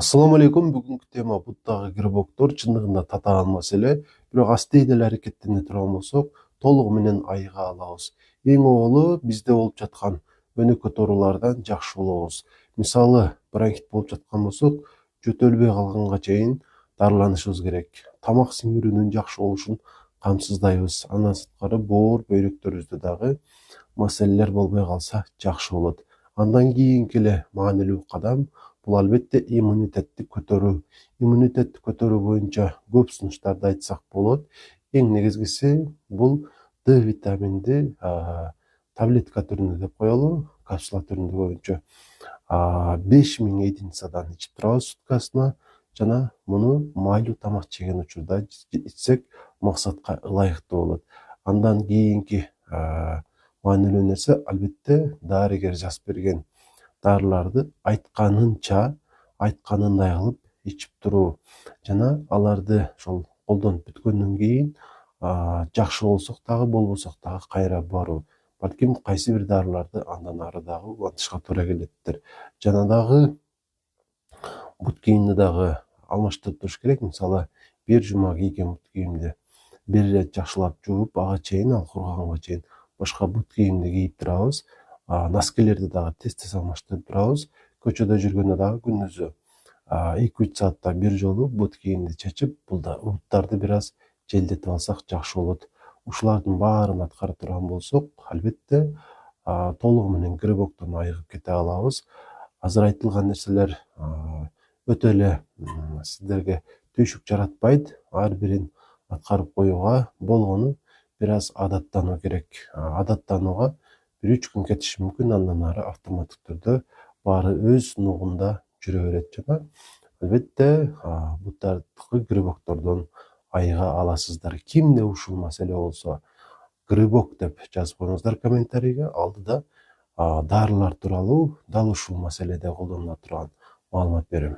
Assalamu алейкум. Бүгүнкү тема буттагы грибоктор чындыгында татаан маселе. Бирок асты эле аракеттене турган болсок, толугу менен айыга алабыз. Эң оолу бизде болуп жаткан өнөкөт оорулардан жакшы болобуз. Мисалы, бронхит болуп жаткан болсок, жөтөлбөй калганга чейин дарыланышыбыз керек. Тамак сиңирүүнүн жакшы болушун камсыздайбыз. Андан сырткары боор, бөйрөктөрүбүздө дагы маселелер болбой калса жакшы болот. Андан кийинки эле маанилүү кадам бул албетте иммунитетти көтөрүү. Иммунитетти көтөрүү боюнча көп сунуштарды айтсак болот. Эң негизгиси бул D витаминди таблетка түрүндө деп коелу, капсула түрүндө боюнча 5000 единицадан ичип турабыз суткасына. Жана муну майлуу тамак жеген учурда ичсек максатка ылайыктуу болот. Андан кийинки маанилүү нерсе албетте дарыгер жазып берген дарыларды айтканынча, айтканындай кылып ичип туруу жана аларды ошол колдонуп бүткөндөн кийин жакшы болсок дагы, болбосок дагы кайра баруу. Балким кайсы бир дарыларды андан ары дагы улантышка туура келеттир. Жана дагы бут кийимди дагы алмаштырып туруш керек. Мисалы, бир жума кийген бут кийимди бир ирет жакшылап жууп, ага чейин, ал кургаганга чейин башка бут кийимди кийип турабыз. Носкилерди дагы тез алмаштырып турабыз. Көчөдө жүргөндө дагы күнүзү 2-3 саатта бир жолу бут кийимди чечип, буттарды бир аз желдетип алсак жакшы болот. Ушулардын баарын аткара турган болсок, албетте толугу менен грибоктон айыгып кете алабыз. Азыр айтылган нерселер өтө эле сиздерге түйшүк жаратпайт. Ар бирин аткарып коюуга болгону бир аз адаттануу керек. Адаттанууга 1-3 күн кетиши мүмкүн, андан ары автоматтык түрдө баары өз нугунда жүрө берет. Жана албетте буттардыкы грибоктордон айыга аласыздар. Кимде ушул маселе болсо, грибок деп жазып коюңуздар комментарийге. Алдыда дарылар тууралуу дал ушул маселеде колдонула турган маалымат берем.